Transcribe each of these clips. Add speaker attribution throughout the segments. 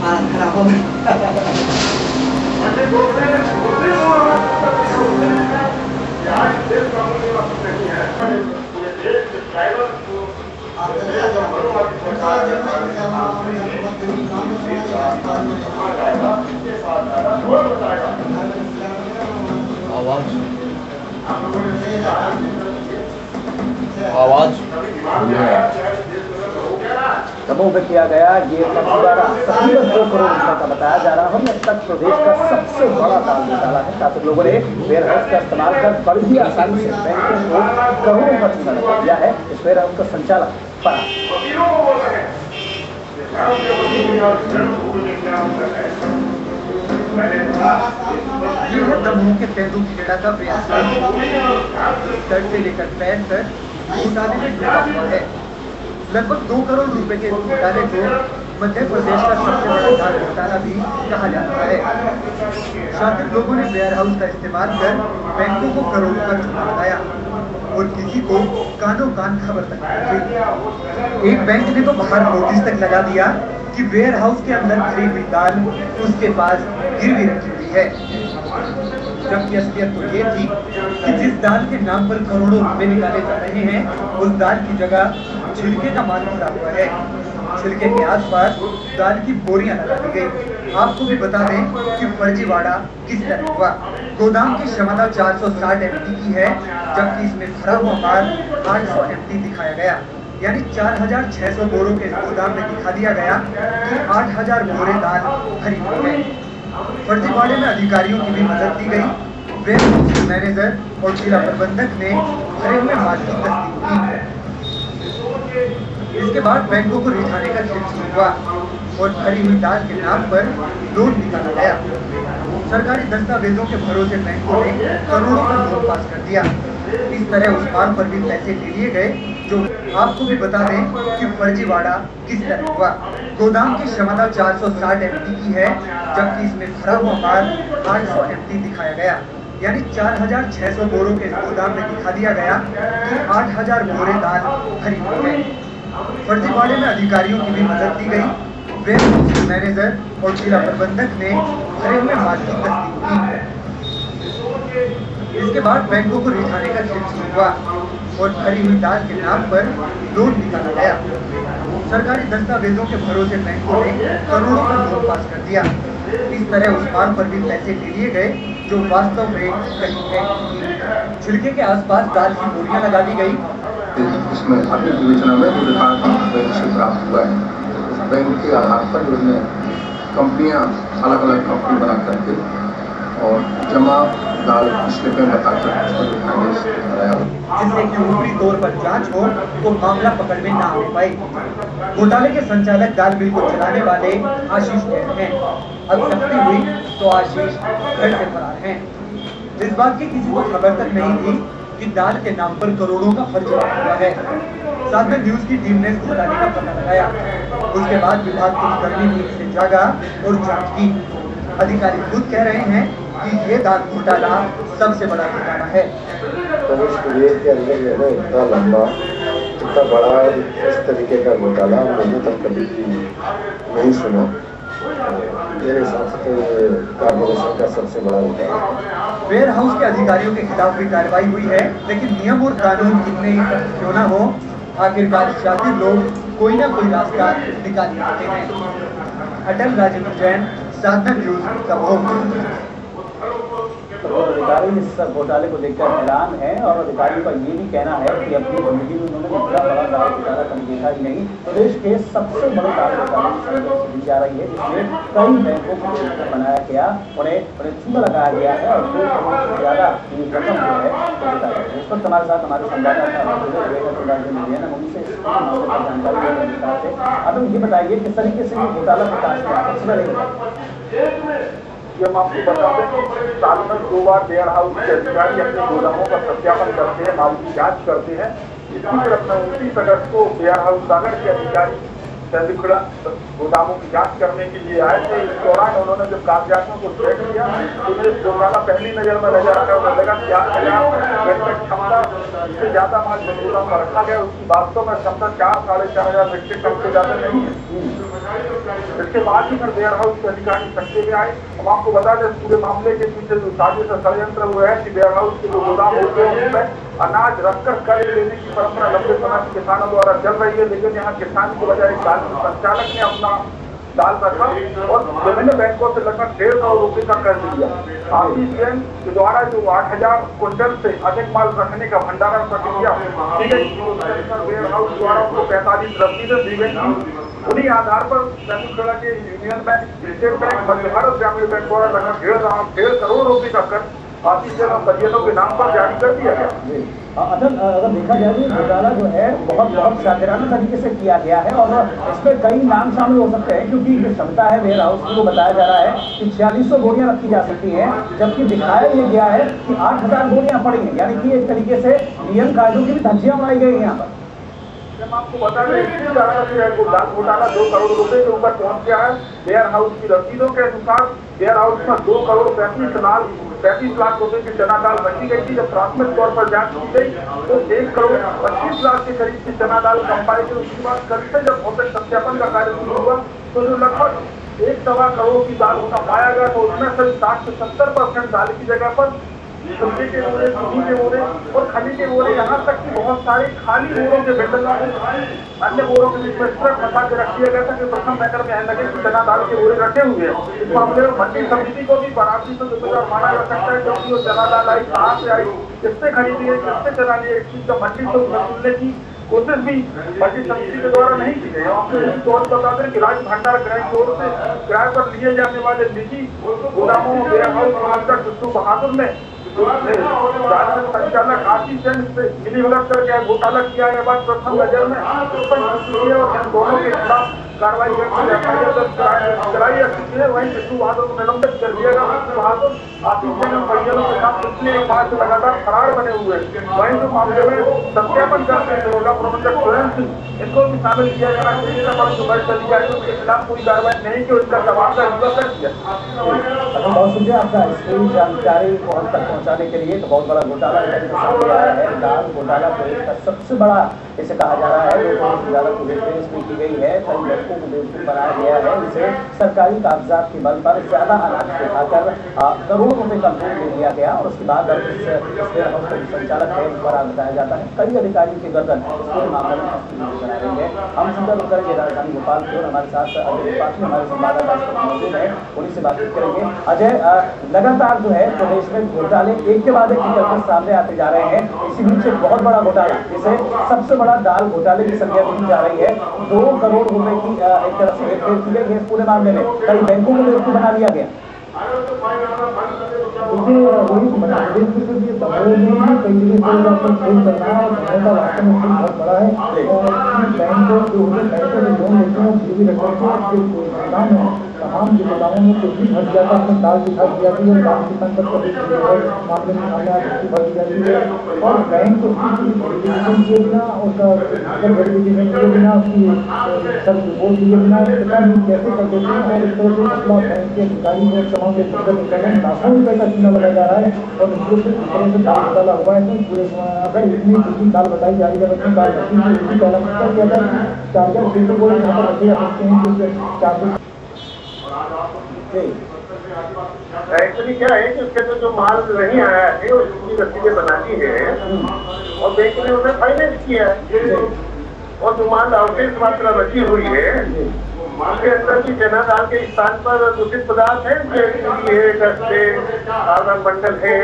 Speaker 1: हालत खराब हो
Speaker 2: आवाज दमोह में किया गया ये तकरीबन 2 करोड़ रुपए का बताया जा रहा है। अब तक प्रदेश का सबसे बड़ा दाल घोटाला है। शासक लोगों ने वेयर हाउस का इस्तेमाल कर बड़ी आसानी से बैंकों को करोड़ों का चूना लगा दिया है। इस वेयर हाउस का संचालन पड़ा।
Speaker 1: ये है दमोह के तेंदू खेड़ा का प्रयास तट से लेकर पैर तक घोटाले में डूबा हुआ है। लगभग 2 करोड़ रुपए के घोटाले को मध्य प्रदेश का सबसे बड़ा दाल घोटाला भी कहा जाता है। शातिर लोगों ने वेयर हाउस का इस्तेमाल कर बैंकों को करोड़ों का चूना लगाया और किसी को कानों कान खबर तक नहीं। एक बैंक ने तो बाहर नोटिस तक लगा दिया कि वेयर हाउस के अंदर भरी हुई दाल उसके पास गिरवी रखी हुई है। जबकि असलियत तो ये थी कि जिस दाल के नाम पर करोड़ों रुपए निकाले जा रहे हैं उस दाल की जगह छिलके का माल भरा हुआ है। छिलके के आसपास दाल की बोरियां लगा दी गई। आपको भी बता दें कि फर्जीवाड़ा किस तरह हुआ। गोदाम की क्षमता 460 MT की है, जबकि इसमें भरा हुआ माल 800 MT दिखाया गया। यानी 4600 बोरों के गोदाम में दिखा दिया गया कि 8000 बोरे दाल भरी हुई है। फर्जीवाड़े में अधिकारियों की भी मदद दी गई। वेयर हाउस के मैनेजर और जिला प्रबंधक ने भरे हुए माल की तस्दीक की। इसके बाद बैंकों को रिझाने का खेल शुरू हुआ और भरी हुई दाल के नाम पर लोन निकाला गया। सरकारी दस्तावेजों के भरोसे बैंकों ने करोड़ों का लोन पास कर दिया। इस तरह उस माल पर भी पैसे ले लिए गए। जो आपको भी बता दें कि फर्जीवाड़ा किस तरह हुआ। गोदाम की क्षमता 460 MT की है, जबकि इसमें भरा हुआ माल 800 MT दिखाया गया। यानी 4600 बोरों के गोदाम में दिखा दिया गया कि 8000 बोरे दाल भरी हुई है। फर्जीवाड़े में अधिकारियों की भी मदद दी गई। वेयर हाउस के मैनेजर और जिला प्रबंधक ने भरे हुए माल की तस्दीक की। इसके बाद बैंकों को रिझाने का खेल शुरू हुआ और भरी हुई दाल के नाम पर लोन निकाला गया। सरकारी दस्तावेजों के भरोसे बैंकों ने करोड़ों का लोन पास कर दिया। इस तरह उस माल पर भी पैसे ले लिए गए जो वास्तव में कहीं है। छिलके के आसपास दाल की बोरियां लगा दी गई।
Speaker 3: इसमें आर्थिक विवेचना में बैंक से प्राप्त हुआ है। बैंक के आधार पर जो कंपनियां अलग अलग कंपनी बना करके और जमा दाल स्लिपें बताकर
Speaker 1: जिससे कि ऊपरी तौर पर जांच हो तो मामला पकड़ में ना आ पाए। घोटाले के संचालक दाल मिल को चलाने वाले आशीष खैर हैं। अब सख्ती हुई तो आशीष घर से फरार हैं। इस बात की किसी को खबर तक नहीं थी कि दाल के नाम पर करोड़ों का फर्जीवाड़ा हुआ है। साथ में न्यूज की टीम ने घोटाले का पता लगाया। उसके बाद विभाग पुलिसकर्मी नींद से जागा और जांच की। अधिकारी खुद कह रहे हैं कि ये दाल घोटाला सबसे बड़ा घोटाला है।
Speaker 4: तो इस प्रदेश के अंदर जो है इतना लंबा, इतना बड़ा इस तरीके का घोटाला मैंने तक कभी नहीं सुना। मेरे हिसाब से कॉर्पोरेशन का सबसे बड़ा घोटाला।
Speaker 1: वेयर हाउस के अधिकारियों के खिलाफ भी कार्रवाई हुई है, लेकिन नियम और कानून कितने ही क्यों न हो, आखिरकार शातिर लोग कोई ना कोई रास्ता निकाल लेते हैं। अटल राजेंद्र जैन, साधना न्यूज दमोह।
Speaker 2: अधिकारी इस घोटाले को लेकर हैरान है और अधिकारियों का ये भी कहना है कि अपनी जिंदगी में उन्होंने इतना बड़ा दाल घोटाला कभी देखा ही नहीं। प्रदेश के सबसे बड़े दाल घोटाले की दी जा रही है, जिसमें कई बैंकों को बनाया गया, उन्हें चूना लगाया गया है और 2 करोड़ से ज्यादा रकम जो है इस पर हमारे साथ हमारे संवाददाता उनसे जानकारी थे। अब ये बताइए किस तरीके से ये घोटाला
Speaker 5: हम आपको बता दें कि साल में 2 बार वेयर हाउस के अधिकारी अपने गोदामों का सत्यापन करते हैं, माल की जांच करते हैं। इसी तरह 29 अगस्त को वेयर हाउस सागर के अधिकारी चंदीगढ़ गोदामों की जांच करने के लिए आए थे। इस दौरान उन्होंने जब कागजातों को चेक किया तो ये घोटाला पहली नजर में नजर आया। उन्हें लगा कि 8,000 क्षमता से ज्यादा माल गोदाम में रखा गया, उसकी वास्तव में क्षमता 4-4,500 मीट्रिक टन से ज्यादा नहीं है। इसके बाद ही फिर वेयर हाउस के अधिकारी सत्ते में आए। हम आपको बता दें पूरे मामले के पीछे जो साजिश और षड्यंत्र हुए हैं कि वेयर हाउस के जो गोदाम होते हैं उनमें अनाज रखकर कर्ज लेने की परंपरा लंबे समय से किसानों द्वारा चल रही है, लेकिन यहाँ किसान की बजाय संचालक ने अपना दाल रखा और विभिन्न बैंकों से लगभग 1.5 करोड़ रुपए का कर्ज लिया। आशीष जैन के द्वारा जो 8,000 क्विंटल से अधिक माल रखने का भंडारण प्रक्रिया की गई, वेयर हाउस द्वारा उनको 45 रसीदें दी गई थी। उन्हीं आधार पर बेगूसराय के यूनियन बैंक, स्टेट बैंक, मध्य भारत ग्रामीण बैंक द्वारा लगभग 1.5 करोड़ रुपए का कर्ज आशीष जैन और परिजनों के नाम पर जारी कर दिया गया।
Speaker 2: अगर देखा जाए तो घोटाला जो है बहुत शातिराना तरीके से किया गया है और इसमें कई नाम शामिल हो सकते हैं, क्योंकि जो क्षमता है वेयर हाउस की वो बताया जा रहा है कि 4600 बोरियां रखी जा सकती हैं, जबकि दिखाया ये गया है कि 8000 बोरियां पड़ी हैं। यानी कि एक तरीके से नियम कायदों की भी धज्जियां उड़ाई गई है यहाँ पर।
Speaker 5: जब आपको बता दें इसी तरह से घोटाला 2 करोड़ रुपए के ऊपर पहुंच गया है। वेयर हाउस की रसीदों के अनुसार वेयर हाउस में 2 करोड़ 35 लाख रुपए की चना दाल रखी गई थी। जब प्राथमिक तौर पर जांच की गई तो 1 करोड़ 25 लाख के करीब की चना दाल कम पाई गई। उसके बाद कल से जब भौतिक सत्यापन का कार्य शुरू हुआ तो जो लगभग 1.25 करोड़ की दाल उसका पाया गया, तो उसमें से 60 से 70% दाल की जगह पर सब्जी के बोरे, सूजी के बोरे और खली के बोरे, यहाँ तक कि बहुत सारे खाली बोरों के बंडल अन्य बोरों के बीच में ट्रक फंसा के रख दिया गया था कि प्रथम नगर में लगे कि चना दाल के बोरे रखे हुए हैं। इस मामले में मंडी समिति को भी बराबरी से जिम्मेदार माना जा सकता है, क्योंकि वो चना दाल आई कहाँ से आई, किससे खरीदी है, किससे चला लिए, इस चीज का मंडी से वसूलने की कोशिश भी मंडी समिति के द्वारा नहीं की गई। आपको यही तौर बता दें कि राज्य भंडार गृह की ओर से किराए पर लिए जाने वाले निजी गोदामों वेयर हाउस सिद्धू बहादुर ने राज्य संचालक आशीष जैन से मिलीभगत करके घोटाला किया है। बाद प्रथम नजर में और इन दोनों के खिलाफ कार्रवाई कराई जा चुकी है। वहीं सिद्धू बहादुर को निलंबित कर दिया गया। सिद्धू बहादुर आशीष जैन और परिजनों के साथ पिछले 1 माह से लगातार फरार बने हुए हैं। वहीं जो मामले में सत्यापन करते हैं दरोगा प्रबंधक सुरेंद्र सिंह, इनको भी शामिल किया जाना चाहिए, परंतु वर्ष अधिकारियों के खिलाफ कोई कार्रवाई नहीं की, उसका तबादला कर दिया।
Speaker 2: बहुत शुक्रिया आपका इसकी जानकारी को हम तक पहुँचाने के लिए। तो बहुत बड़ा घोटाला सामने आया है। दाल घोटाला प्रदेश का सबसे बड़ा इसे कहा जा रहा है। लोगों ज़्यादा इसमें की गई है, कई लड़कों को बेवकूफ़ बनाया गया है। इसे सरकारी कागजात के बल पर ज़्यादा अनाज दिखाकर करोड़ों रुपए का लोन ले लिया गया और उसके बाद अब इस संचालक है बड़ा बताया जाता है। कई अधिकारियों की गर्दन पूरे मामले में बना रही है। हम संपर्क करेंगे राजधानी भोपाल की ओर। हमारे साथ अजय त्रिपाठी हमारे संवाददाता मौजूद है, उन्हीं से बातचीत करेंगे। अजय, लगातार जो है प्रदेश में घोटाले एक के बाद एक निकलकर सामने आते जा रहे हैं। इसी बीच एक बहुत बड़ा घोटाला, जिसे सबसे बड़ा दाल घोटाले की संज्ञा दी जा रही है। 2 करोड़ रुपए की एक तरफ से हेरफेर की गई है इस पूरे मामले में। कई बैंकों को बेवकूफ बना दिया गया।
Speaker 6: तमाम जो गोदामों में कुछ भी भर जाता है, दाल दिखा दी जाती है, दाल की संकट मामले में भर दी जाती है और बैंक वेरिफिकेशन किए बिना, उसका वेरिफिकेशन किए बिना, उसकी सब रिपोर्ट लिए बिना पता नहीं कैसे कर देते हैं। और इस तरह से मतलब बैंक के अधिकारी को तमाम के लाखों रुपये का चूना लगाया जा रहा है और इस तरह से दाल घोटाला हुआ है। तो पूरे अगर इतनी दूसरी दाल बताई जा रही है, बच्चों दाल रखी है, इसकी पहला मतलब किया था कि 4 फीसद को यहाँ पर रखे जा सकते हैं, क्योंकि 4
Speaker 5: एक्चुअली क्या है कि उसके जो माल नहीं आया है उसकी रसीदें बनानी है और बैंक ने उन्हें फाइनेंस किया है और जो माल अवशेष मात्रा बची हुई है उसके अंदर की चना दाल के स्थान पर दूषित पदार्थ है, कार्बन मंडल है,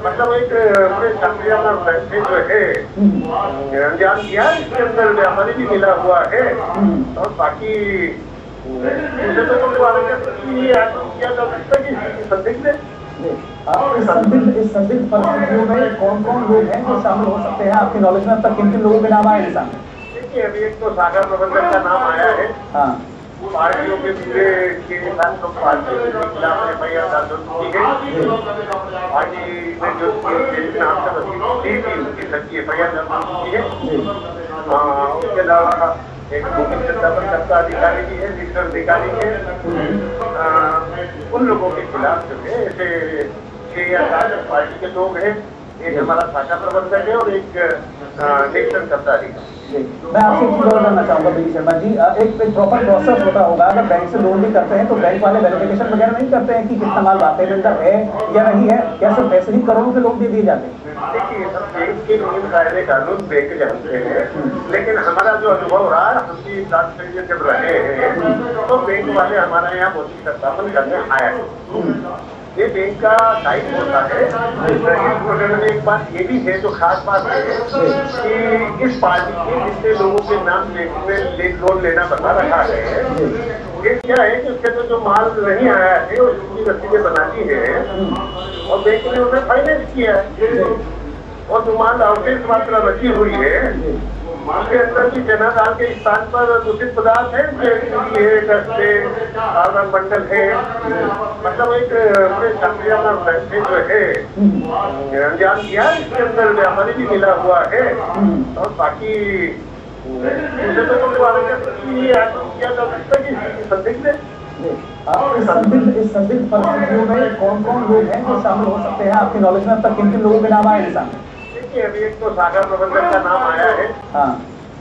Speaker 5: मतलब एक पूरे प्रक्रिया जो है अंजाम किया। इसके अंदर व्यापारी भी मिला हुआ है और बाकी
Speaker 2: इस संदिग्ध परिस्थितियों में कौन कौन लोग हैं जो शामिल हो सकते हैं आपकी नॉलेज में? अब तक किन किन लोगों के नाम आए हैं सामने?
Speaker 5: देखिए, अभी एक तो शाखा प्रबंधक का नाम आया है। हाँ, पार्टियों के पूरे के साथ तो पार्टियों के खिलाफ एफआईआर दर्ज की गई। पार्टी ने जो नाम से वसीयत थी उसकी सच्ची एफआईआर दर्ज की है। उसके अलावा एक मुख्य सत्तापन अधिकारी भी है, विशेष अधिकारी है। उन लोगों के खिलाफ जो है ऐसे 6 या 7 पार्टी के लोग हैं। एक हमारा शाखा प्रबंधक है और एक निरीक्षण कर्ता अधिकारी।
Speaker 2: मैं आपसे एक चीज और जानना चाहूंगा बीडी शर्मा जी, एक प्रॉपर प्रोसेस होता होगा, अगर बैंक से लोन भी करते हैं तो बैंक वाले वेरिफिकेशन वगैरह नहीं करते हैं कि कितना माल वाकई में है या नहीं है, या सिर्फ पैसे ही करोड़ों के लोन दे दिए जाते हैं?
Speaker 5: देखिए सब बैंक के नियम कायदे कानून बैंक जानते हैं, लेकिन हमारा जो अनुभव रहा, हम भी ट्रांसपेरेंट जब रहे हैं तो बैंक वाले हमारे यहाँ बहुत सत्यापन करने आए हैं। ये बैंक का टाइप होता है। इस प्रोग्राम में एक बात ये भी है जो खास बात है कि इस पार्टी के जितने लोगों के नाम बैंक में लोन लेना बता रखा है, ये क्या है कि उसके तो जो माल नहीं आया है उसकी रसीदें बनानी है और बैंक ने उन्हें फाइनेंस किया है, और जो माल आउटलेट मात्रा बची हुई है उसके अंदर भी जनाधार के स्थान पर दूषित पदार्थ है, कार्बन मंडल है, मतलब एक बड़े प्रक्रिया का फैसले जो है अंजाम किया, इसके अंदर व्यापारी भी मिला हुआ है और बाकी दूसरे तो किया जा सकता है कि संदिग्ध
Speaker 2: इस संदिग्ध परिस्थितियों में कौन कौन लोग हैं जो शामिल हो सकते हैं आपकी नॉलेज में? अब तक किन किन लोगों के नाम आए हैं सामने?
Speaker 5: अभी एक तो शाखा प्रबंधक का नाम आया है।
Speaker 2: हाँ,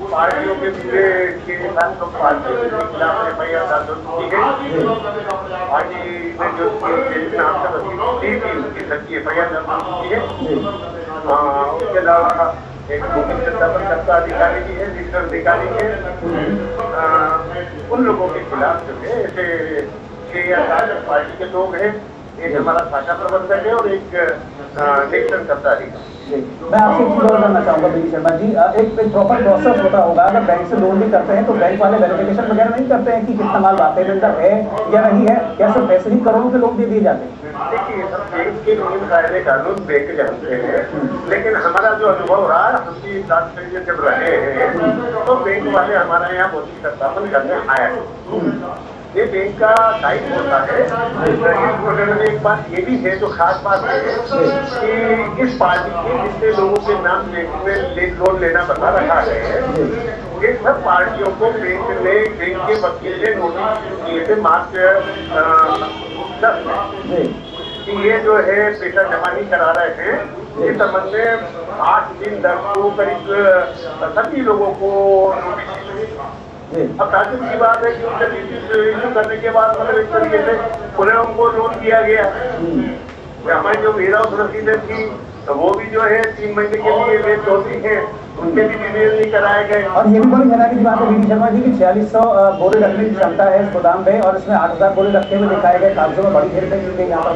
Speaker 5: पार्टियों के पूरे के साथ तो पार्टियों के खिलाफ एफआईआर दर्ज की गई। पार्टी ने जो नाम से वसीयत थी उसकी सच्ची एफआईआर दर्ज की है। उसके अलावा एक मुख्य सत्तापनकर्ता अधिकारी भी है, लीडर अधिकारी है। उन लोगों के खिलाफ जो है ऐसे 6 या 7 पार्टी के लोग हैं। एक हमारा शाखा प्रबंधक है और एक निरीक्षण करता है।
Speaker 2: मैं आपसे एक चीज और जानना चाहूंगा बीडी शर्मा जी, एक प्रॉपर प्रोसेस होता होगा, अगर बैंक से लोन भी करते हैं तो बैंक वाले वेरिफिकेशन वगैरह नहीं करते हैं कि कितना माल वाकई में है या नहीं है, या सिर्फ पैसे ही करोड़ों के लोन दे दिए जाते हैं?
Speaker 5: देखिए सब बैंक के नियम कायदे कानून बैंक जानते हैं, लेकिन हमारा जो अनुभव रहा, हम भी ट्रांसपेरेंट जब रहे हैं तो बैंक वाले हमारे यहाँ बहुत सत्यापन करने आए हैं। ये बैंक का टाइप होता है। इस प्रोग्राम में एक बात ये भी है जो खास बात है कि इस पार्टी के जितने लोगों के नाम बैंक में लोन लेना बता रखा है, ये सब पार्टियों को बैंक के वकील ने नोटिस दिए थे मार्च 10 में कि ये जो है पैसा जमा नहीं करा रहे हैं। इस संबंध में 8 दिन 10 को करीब सभी लोगों को नोटिस। अब ताजुब की बात है कि उनका इशू करने के बाद मतलब इस तरीके से उन्हें उनको लोन दिया गया। हमारी जो मेरा रसीदें थी तो वो भी जो है 3 महीने के लिए वेट होती है, उनके भी डिटेल नहीं कराए गए।
Speaker 2: और ये भी बड़ी हैरानी की बात है बीडी शर्मा जी की 4600 बोरे रखने की क्षमता है इस गोदाम में, और इसमें 8000 बोरे रखे हुए दिखाए गए। कागजों में बड़ी देर तक यहाँ पर।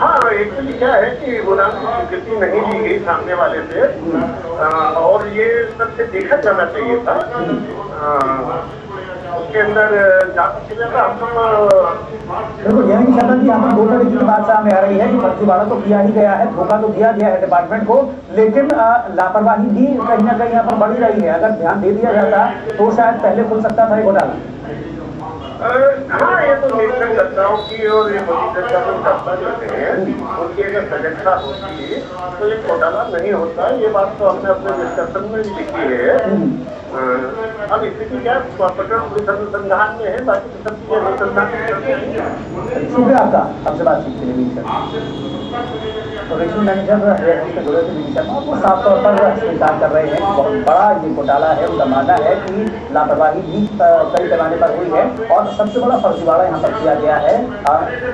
Speaker 5: हाँ, एक तो क्या है कि गोदाम की स्वीकृति नहीं दी गई सामने वाले से, और ये सबसे देखा जाना चाहिए था। उसके अंदर
Speaker 2: देखो यानी कि शर्मा जी यहाँ पर 2 तरीके की बात सामने आ रही है कि फर्जीवाड़ा तो किया ही गया है, धोखा तो दिया गया है डिपार्टमेंट को, लेकिन लापरवाही भी कहीं ना कहीं यहाँ पर बढ़ी रही है। अगर ध्यान दे दिया जाता तो शायद पहले खुल सकता था ये घोटाला।
Speaker 5: हाँ, ये तो निरीक्षणकर्ताओं की और ये कर्ता जो है उनकी अगर सजगता होती तो ये घोटाला नहीं होता। ये बात तो हमने अपने डिस्कशन में भी लिखी है। अब स्थिति क्या पटन पुलिस अनुसंधान में है, बाकी सब चीजें अनुसंधान करते हैं।
Speaker 2: शुक्रिया आपका, आपसे बातचीत के लिए। तो रीजनल मैनेजर से जुड़े थे बीडी शर्मा, वो साफ तौर पर स्वीकार कर रहे हैं कि बहुत बड़ा ये घोटाला है। उनका मानना है कि लापरवाही भी कई पैमाने पर हुई है और सबसे बड़ा फर्जीवाड़ा यहाँ पर किया गया है।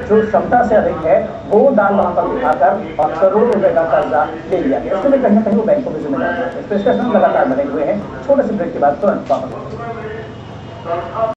Speaker 2: जो क्षमता से अधिक है वो दाल वहाँ पर दिखाकर और करोड़ों रुपए का कर्जा ले लिया गया। इसके लिए कहीं ना कहीं वो बैंकों की जिम्मेदारी है। इस पर लगातार बने हुए हैं। छोटे से ब्रेक के बाद तुरंत वापस।